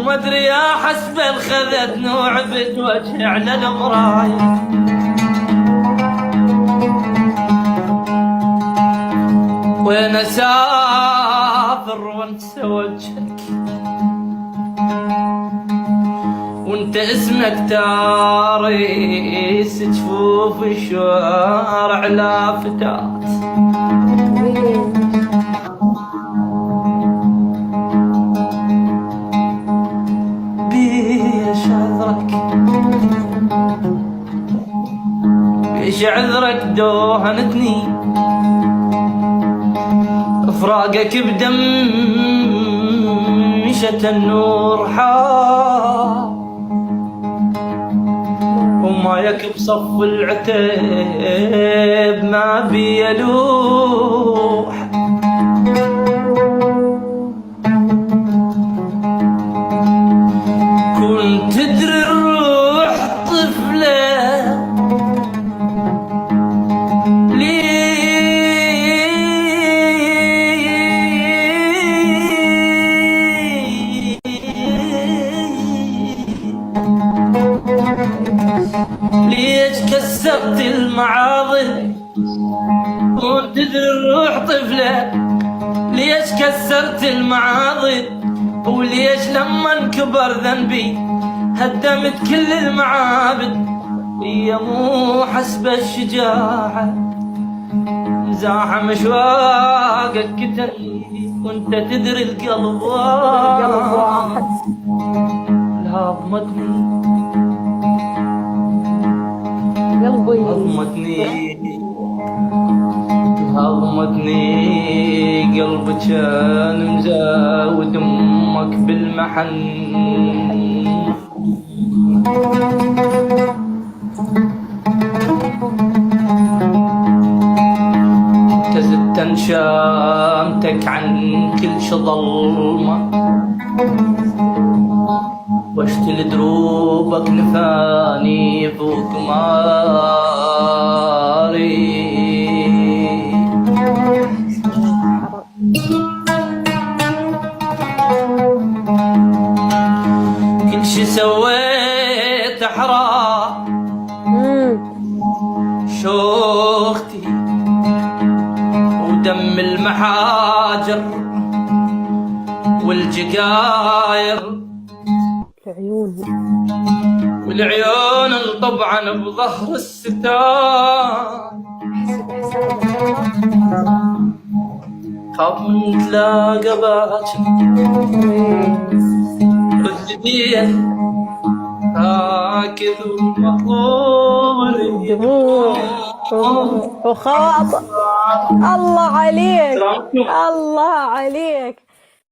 وما ادري يا حسب خذتني وعبت وجهي على المرايه. وين اسافر وانسى وجهك وانت اسمك تاريس جفوف الشوارع لافتات. بيش عذرك بيش عذرك دوهنتني فراقك بدم مشت النور حار ومايك بصف العتيب ما بيلوح. كنت تدري الروح طفله ليش كسرت المعاضد. كنت تدري الروح طفله ليش كسرت المعاضد. وليش لما انكبر ذنبي هدمت كل المعابد. هي مو حسب الشجاعة مزاحة مشواقك كتري. وانت تدري القلب واحد لا ضمتني قلبي هضمتني قلبي كان مزاود امك بالمحن. تزدت انشامتك عن كل شي ظلمه واشتل دروبك نفاني فوق ماري. كل شي سويت حرام شوختي ودم المحاجر والجقاير والعيون طبعا بظهر الستار. خاف من تلاقى باكر والجديد راكض ومطلوب وخاطر. الله عليك الله عليك.